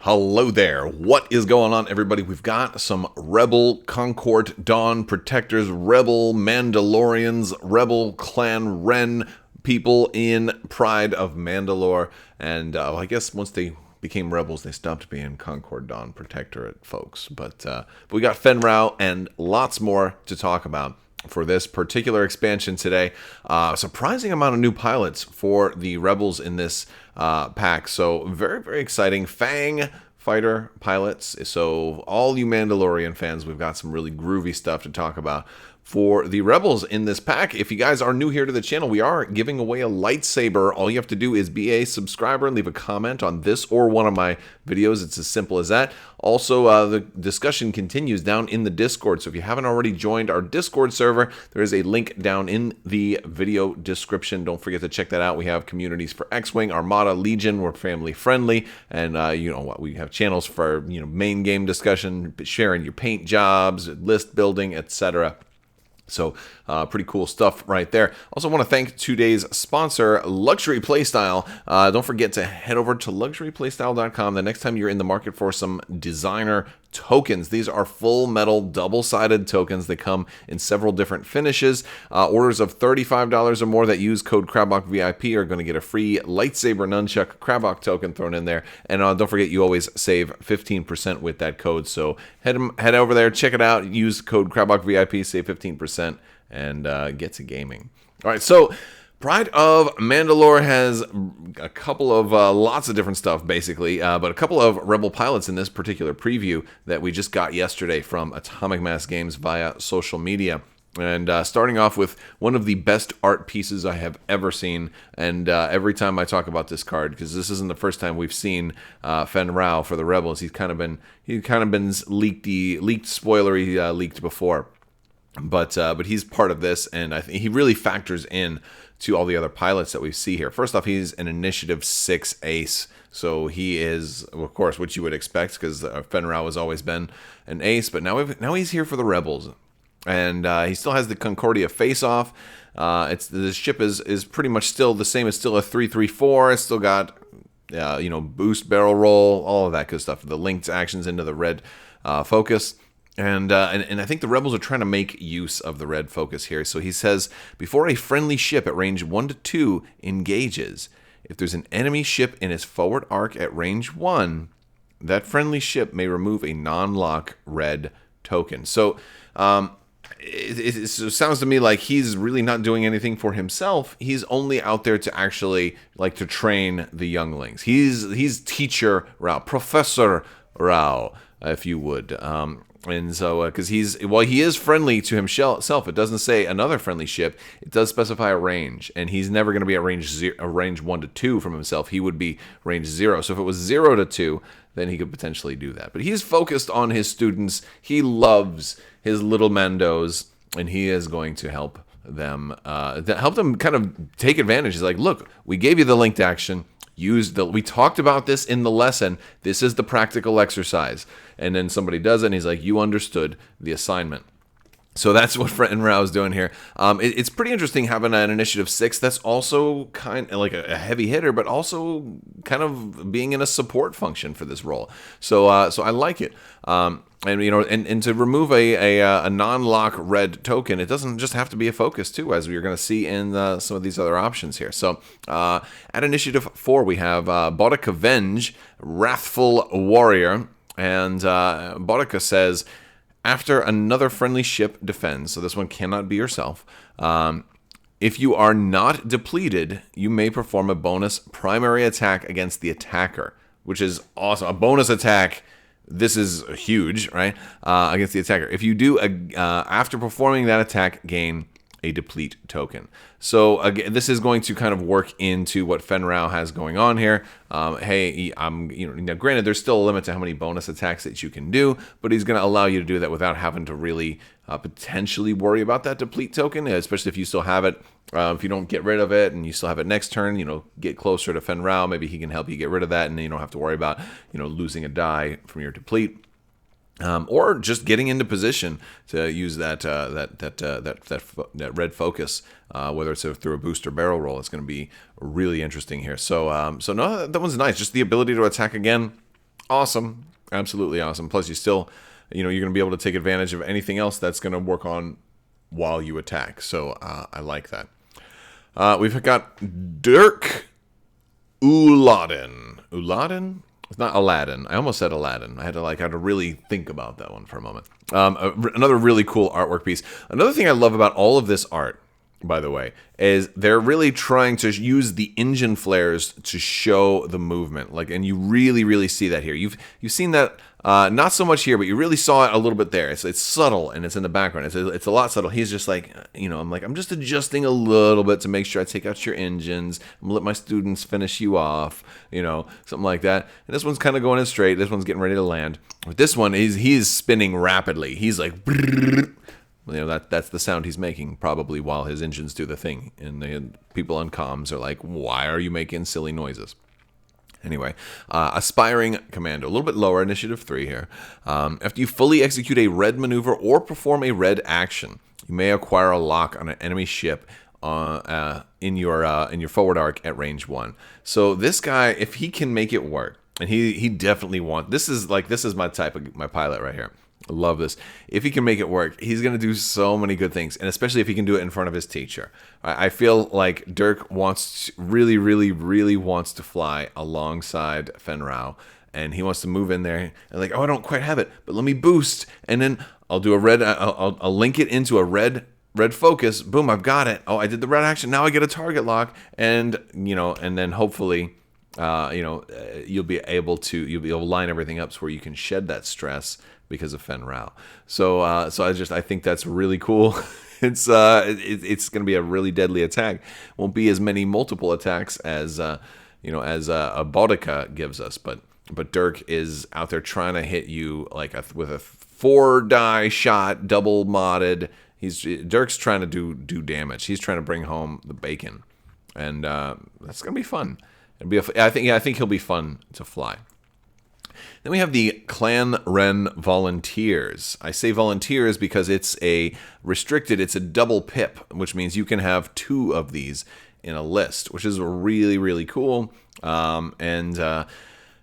Hello there. What is going on, everybody? We've got some Rebel Concord Dawn Protectors, Rebel Mandalorians, Rebel Clan Ren people in Pride of Mandalore. And I guess once they became rebels, they stopped being Concord Dawn Protectorate folks. But we got Fenn Rau and lots more to talk about for this particular expansion today. Surprising amount of new pilots for the rebels in this pack. So very, very exciting. Fang fighter pilots. So all you Mandalorian fans, we've got some really groovy stuff to talk about for the rebels in this pack. If you guys are new here to the channel, we are giving away a lightsaber. All you have to do is be a subscriber and leave a comment on this or one of my videos. It's as simple as that. Also, the discussion continues down in the Discord. So if you haven't already joined our Discord server, there is a link down in the video description. Don't forget to check that out. We have communities for X-Wing, Armada, Legion. We're family friendly. And you know what? We have channels for main game discussion, sharing your paint jobs, list building, etc. So pretty cool stuff right there. Also want to thank today's sponsor, Luxury Playstyle. Don't forget to head over to luxuryplaystyle.com the next time you're in the market for some designer tokens. These are full metal double-sided tokens. They come in several different finishes. Orders of $35 or more that use code Crabbok VIP are going to get a free lightsaber nunchuck Crabbok token thrown in there. And don't forget, you always save 15% with that code. So head over there, check it out, use code Crabbok VIP, save 15%, and get to gaming. All right, so Pride of Mandalore has a couple of lots of different stuff, basically, but a couple of Rebel pilots in this particular preview that we just got yesterday from Atomic Mass Games via social media. And starting off with one of the best art pieces I have ever seen, and every time I talk about this card, because this isn't the first time we've seen Fenn Rau for the Rebels, he's kind of been leaked spoilery leaked before. But he's part of this, and I think he really factors in to all the other pilots that we see here. First off, he's an Initiative 6 ace, so he is, of course, what you would expect, because Fenrao has always been an ace, but now he's here for the Rebels, and he still has the Concordia face-off. The ship is pretty much still the same. It's still a 334. It's still got boost barrel roll, all of that good stuff. The linked actions into the red focus. And I think the Rebels are trying to make use of the red focus here. So he says, before a friendly ship at range 1 to 2 engages, if there's an enemy ship in its forward arc at range 1, that friendly ship may remove a non-lock red token. So it sounds to me like he's really not doing anything for himself. He's only out there to actually to train the younglings. He's Teacher Rao, Professor Rao, if you would. And so, because he is friendly to himself, it doesn't say another friendly ship. It does specify a range, and he's never going to be at range 1 to 2 from himself. He would be range 0. So if it was 0 to 2, then he could potentially do that. But he's focused on his students. He loves his little Mandos, and he is going to help them kind of take advantage. He's like, look, we gave you the linked action. We talked about this in the lesson. This is the practical exercise. And then somebody does it, and he's like, you understood the assignment. So that's what Fenrao is doing here. It's pretty interesting having an Initiative 6 that's also kind of like a heavy hitter, but also kind of being in a support function for this role. So I like it. And to remove a non-lock red token, it doesn't just have to be a focus too, as we're going to see in some of these other options here. So at Initiative 4, we have Boudica Venge, Wrathful Warrior, and Boudica says, after another friendly ship defends, so this one cannot be yourself, if you are not depleted, you may perform a bonus primary attack against the attacker, which is awesome. A bonus attack. This is huge, right? Against the attacker. If you do, after performing that attack, gain a deplete token. So again, this is going to kind of work into what Fenrao has going on here. Now granted, there's still a limit to how many bonus attacks that you can do, but he's going to allow you to do that without having to really potentially worry about that deplete token, especially if you still have it. If you don't get rid of it and you still have it next turn, get closer to Fenrao. Maybe he can help you get rid of that, and then you don't have to worry about losing a die from your deplete. Or just getting into position to use that red focus, whether it's through a booster barrel roll. It's going to be really interesting here. So no, that one's nice. Just the ability to attack again. Awesome. Absolutely awesome. Plus, you still, you're going to be able to take advantage of anything else that's going to work on while you attack. So I like that. We've got Dirk Uladin. Uladin? It's not Aladdin. I almost said Aladdin. I had to really think about that one for a moment. Another really cool artwork piece. Another thing I love about all of this art, by the way, is they're really trying to use the engine flares to show the movement. And you really, really see that here. You've seen that not so much here, but you really saw it a little bit there. It's subtle and it's in the background. It's a lot subtle. He's just I'm just adjusting a little bit to make sure I take out your engines. I'm gonna let my students finish you off, something like that. And this one's kind of going in straight. This one's getting ready to land. But this one he's spinning rapidly. He's like. That's the sound he's making, probably while his engines do the thing. And the people on comms are like, why are you making silly noises? Anyway, aspiring commando, a little bit lower, initiative 3 here. After you fully execute a red maneuver or perform a red action, you may acquire a lock on an enemy ship in your forward arc at range 1. So this guy, if he can make it work, and he definitely wants, this is my type of my pilot right here. I love this. If he can make it work, he's going to do so many good things, and especially if he can do it in front of his teacher. I feel like Dirk really, really, really wants to fly alongside Fenn Rau, and he wants to move in there and I don't quite have it, but let me boost, and then I'll do a red. I'll link it into a red focus. Boom! I've got it. Oh, I did the red action. Now I get a target lock, and and then hopefully. You'll be able to line everything up so where you can shed that stress because of Fenn Rau. So I think that's really cool. It's going to be a really deadly attack. Won't be as many multiple attacks as a Boudica gives us, but Dirk is out there trying to hit you with a 4-die shot, double modded. Dirk's trying to do damage. He's trying to bring home the bacon, and that's going to be fun. I think he'll be fun to fly. Then we have the Clan Ren Volunteers. I say volunteers because it's a double pip, which means you can have 2 of these in a list, which is really, really cool. And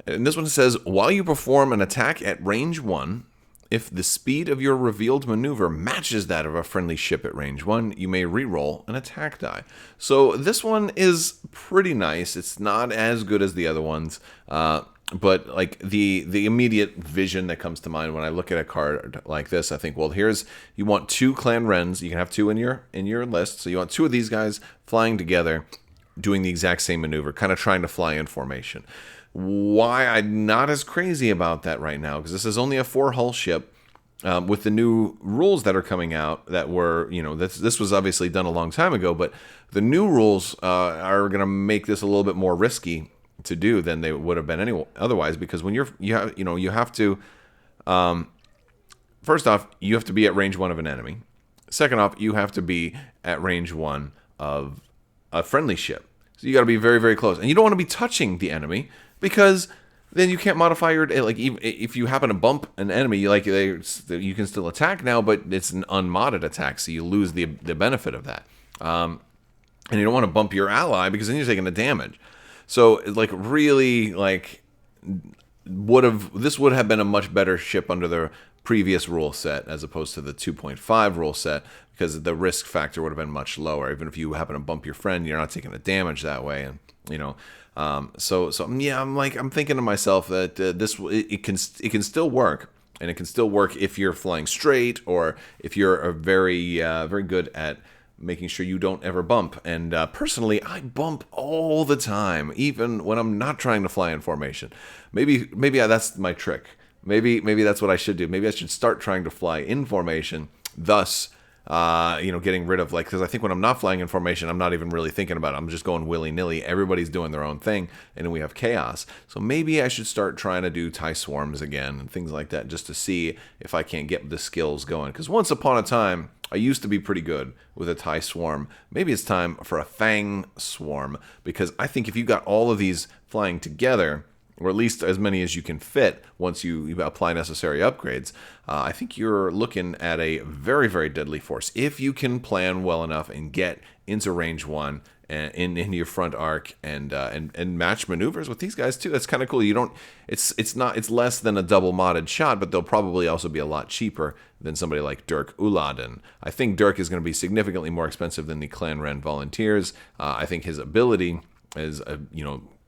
this one says, while you perform an attack at range 1, if the speed of your revealed maneuver matches that of a friendly ship at range 1, you may reroll an attack die. So this one is pretty nice. It's not as good as the other ones, but the immediate vision that comes to mind when I look at a card like this, I think, well, you want 2 Clan Rens. You can have 2 in your list. So you want 2 of these guys flying together, doing the exact same maneuver, kind of trying to fly in formation. Why I'm not as crazy about that right now, because this is only a 4-hull ship. With the new rules that are coming out that were, this was obviously done a long time ago, but the new rules are going to make this a little bit more risky to do than they would have been otherwise, because when you have to, first off, you have to be at range 1 of an enemy. Second off, you have to be at range 1 of a friendly ship. So you got to be very, very close, and you don't want to be touching the enemy, because then you can't modify your, if you happen to bump an enemy, you can still attack now, but it's an unmodded attack, so you lose the benefit of that. And you don't want to bump your ally, because then you're taking the damage. So really this would have been a much better ship under the previous rule set as opposed to the 2.5 rule set, because the risk factor would have been much lower. Even if you happen to bump your friend, you're not taking the damage that way, and so yeah, I'm thinking to myself that it can still work, and it can still work if you're flying straight, or if you're very very good at making sure you don't ever bump. And personally, I bump all the time, even when I'm not trying to fly in formation. Maybe that's my trick. Maybe that's what I should do. Maybe I should start trying to fly in formation, thus getting rid of, because I think when I'm not flying in formation, I'm not even really thinking about it. I'm just going willy-nilly. Everybody's doing their own thing, and then we have chaos. So maybe I should start trying to do TIE swarms again and things like that, just to see if I can't get the skills going. Because once upon a time, I used to be pretty good with a TIE swarm. Maybe it's time for a Fang swarm, because I think if you got all of these flying together, or at least as many as you can fit once you apply necessary upgrades, I think you're looking at a very, very deadly force if you can plan well enough and get into range 1 into your front arc and match maneuvers with these guys too. That's kind of cool. You don't. It's less than a double modded shot, but they'll probably also be a lot cheaper than somebody like Dirk Uladen. I think Dirk is going to be significantly more expensive than the Clan Ren Volunteers. I think his ability is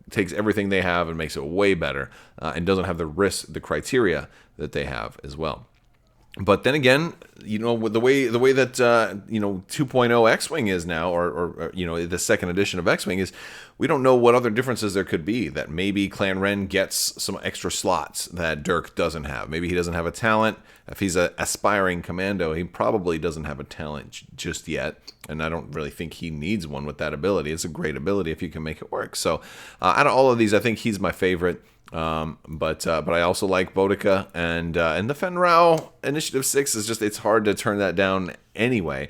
takes everything they have and makes it way better, and doesn't have the criteria that they have as well. But then again, with the way that 2.0 X-Wing is now, or the second edition of X-Wing is, we don't know what other differences there could be. That maybe Clan Ren gets some extra slots that Dirk doesn't have. Maybe he doesn't have a talent. If he's an aspiring commando, he probably doesn't have a talent just yet. And I don't really think he needs one with that ability. It's a great ability if you can make it work. So out of all of these, I think he's my favorite. But I also like Boudica, and the Fenn Rau Initiative 6 is just, it's hard to turn that down anyway.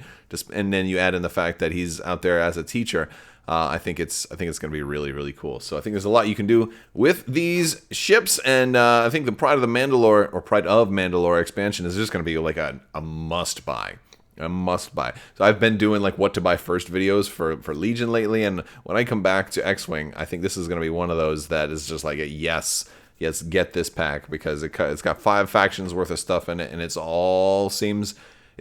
And then you add in the fact that he's out there as a teacher. I think it's going to be really, really cool. So I think there's a lot you can do with these ships, and I think the Pride of Mandalore expansion is just going to be like a must buy. A must buy. So I've been doing like what to buy first videos for Legion lately, and when I come back to X-Wing, I think this is going to be one of those that is just like a yes, get this pack, because it's got 5 factions worth of stuff in it, and it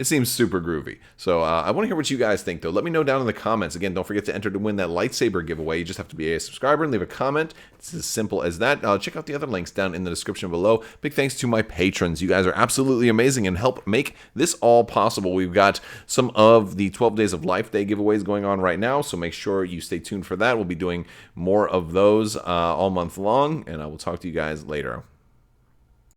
seems super groovy. So I want to hear what you guys think, though. Let me know down in the comments. Again, don't forget to enter to win that lightsaber giveaway. You just have to be a subscriber and leave a comment. It's as simple as that. Check out the other links down in the description below. Big thanks to my patrons. You guys are absolutely amazing and help make this all possible. We've got some of the 12 Days of Life Day giveaways going on right now, so make sure you stay tuned for that. We'll be doing more of those all month long, and I will talk to you guys later.